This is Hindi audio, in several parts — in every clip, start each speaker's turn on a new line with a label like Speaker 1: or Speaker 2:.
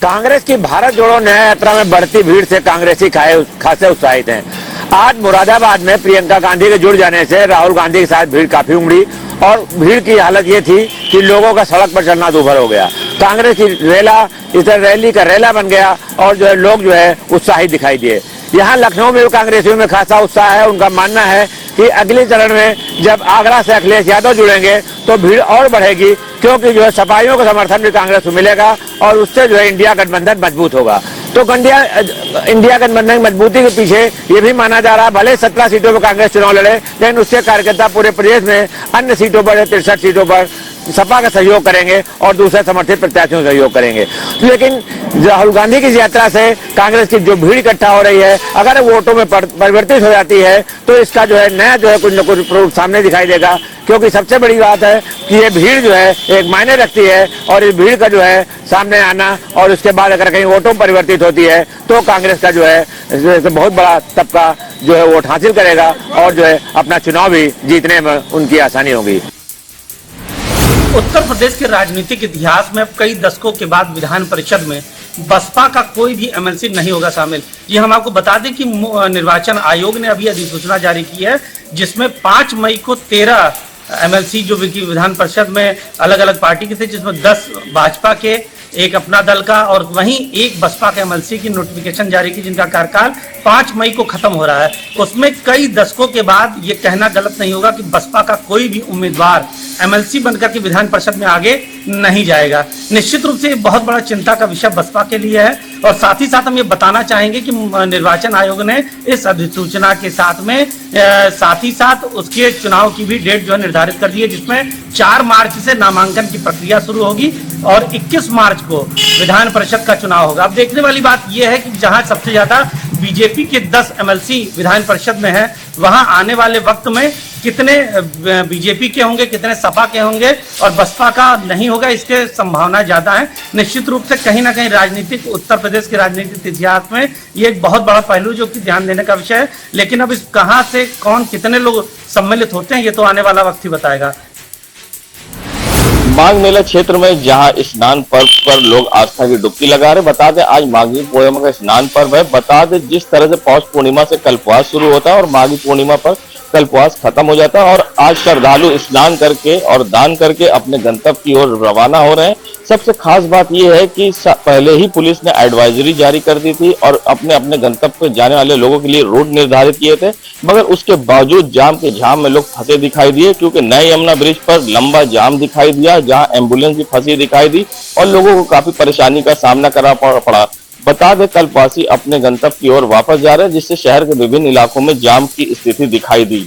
Speaker 1: कांग्रेस की भारत जोड़ो न्याय यात्रा में बढ़ती भीड़ से कांग्रेसी खासे उत्साहित हैं। आज मुरादाबाद में प्रियंका गांधी के जुड़ जाने से राहुल गांधी के साथ भीड़ काफी उमड़ी और भीड़ की हालत ये थी कि लोगों का सड़क पर चलना दूभर हो गया। कांग्रेस की रैली का रेला बन गया और जो है लोग जो है उत्साहित दिखाई दिए। यहाँ लखनऊ में कांग्रेसियों में खासा उत्साह है। उनका मानना है कि अगले चरण में जब आगरा से अखिलेश यादव जुड़ेंगे तो भीड़ और बढ़ेगी, क्योंकि जो है सपाइयों का समर्थन भी कांग्रेस को मिलेगा और उससे जो है इंडिया गठबंधन मजबूत होगा। तो इंडिया गठबंधन की मजबूती के पीछे ये भी माना जा रहा है, भले 17 सीटों पर कांग्रेस चुनाव लड़े, लेकिन उससे कार्यकर्ता पूरे प्रदेश में अन्य सीटों पर 63 सीटों पर सपा का सहयोग करेंगे और दूसरे समर्थित प्रत्याशियों का सहयोग करेंगे। लेकिन राहुल गांधी की यात्रा से कांग्रेस की जो भीड़ इकट्ठा हो रही है, अगर वोटों में परिवर्तित हो जाती है तो इसका जो है नया जो है कुछ न कुछ प्रूफ सामने दिखाई देगा। क्योंकि सबसे बड़ी बात है कि ये भीड़ जो है एक मायने रखती है और इस भीड़ का जो है सामने आना और उसके बाद अगर कहीं वोटों परिवर्तित होती है तो कांग्रेस का जो है बहुत बड़ा तबका जो है वोट हासिल करेगा और जो है अपना चुनाव भी जीतने में उनकी आसानी होगी।
Speaker 2: उत्तर प्रदेश के राजनीतिक इतिहास में अब कई दशकों के बाद विधान परिषद में बसपा का कोई भी एमएलसी नहीं होगा शामिल। ये हम आपको बता दें कि निर्वाचन आयोग ने अभी अधिसूचना जारी की है, जिसमें 5 मई को 13 एमएलसी जो विधान परिषद में अलग अलग पार्टी के थे, जिसमें 10 भाजपा के, एक अपना दल का और वहीं एक बसपा के एमएलसी की नोटिफिकेशन जारी की, जिनका कार्यकाल 5 मई को खत्म हो रहा है। उसमें कई दशकों के बाद ये कहना गलत नहीं होगा कि बसपा का कोई भी उम्मीदवार एमएलसी बनकर के विधान परिषद में आगे नहीं जाएगा। निश्चित रूप से बहुत बड़ा चिंता का विषय बसपा के लिए है और साथ ही साथ हम ये बताना चाहेंगे कि निर्वाचन आयोग ने इस अधिसूचना के साथ ही साथ उसके चुनाव की भी डेट जो है निर्धारित कर दी है, जिसमें 4 मार्च से नामांकन की प्रक्रिया शुरू होगी और 21 मार्च को विधान परिषद का चुनाव होगा। अब देखने वाली बात यह है कि जहां सबसे ज्यादा बीजेपी के 10 एमएलसी विधान परिषद में है, वहां आने वाले वक्त में कितने बीजेपी के होंगे, कितने सपा के होंगे और बसपा का नहीं होगा, इसके संभावना ज्यादा है। निश्चित रूप से कहीं ना कहीं उत्तर प्रदेश के राजनीतिक इतिहास में ये एक बहुत बड़ा पहलू जो कि ध्यान देने का विषय है। लेकिन अब इस कहां से कौन कितने लोग सम्मिलित होते हैं ये तो आने वाला वक्त ही बताएगा।
Speaker 3: माघ मेला क्षेत्र में जहां स्नान पर्व पर लोग आस्था की डुबकी लगा रहे। बता दें आज माघी पूर्णिमा का स्नान पर्व है। बता दें जिस तरह से पौष पूर्णिमा से कल्पवास शुरू होता है और माघी पूर्णिमा पर कल्पवास खत्म हो जाता है और आज श्रद्धालु स्नान करके और दान करके अपने गंतव्य की ओर रवाना हो रहे हैं। सबसे खास बात यह है कि पहले ही पुलिस ने एडवाइजरी जारी कर दी थी और अपने अपने गंतव्य पर जाने वाले लोगों के लिए रूट निर्धारित किए थे, मगर उसके बावजूद जाम के झाम में लोग फंसे दिखाई दिए, क्योंकि नए यमुना ब्रिज पर लंबा जाम दिखाई दिया, जहां एम्बुलेंस भी फंसी दिखाई दी और लोगों को काफी परेशानी का सामना करना पड़ा। बता दें कल्पवासी अपने गंतव्य की ओर वापस जा रहे हैं, जिससे शहर के विभिन्न इलाकों में जाम की स्थिति दिखाई दी।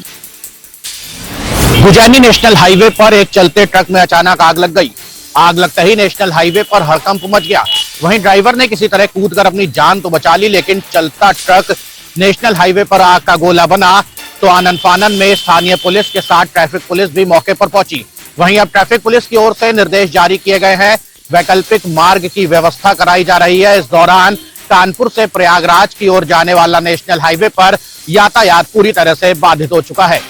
Speaker 4: गुजानी नेशनल हाईवे पर एक चलते ट्रक में अचानक आग लग गई। आग लगते ही नेशनल हाईवे पर हड़कंप मच गया। वहीं ड्राइवर ने किसी तरह कूदकर अपनी जान तो बचा ली, लेकिन चलता ट्रक नेशनल हाईवे पर आग का गोला बना तो आनन फानन में स्थानीय पुलिस के साथ ट्रैफिक पुलिस भी मौके पर पहुंची। वहीं अब ट्रैफिक पुलिस की ओर से निर्देश जारी किए गए हैं, वैकल्पिक मार्ग की व्यवस्था कराई जा रही है। इस दौरान कानपुर से प्रयागराज की ओर जाने वाला नेशनल हाईवे पर यातायात पूरी तरह से बाधित हो चुका है।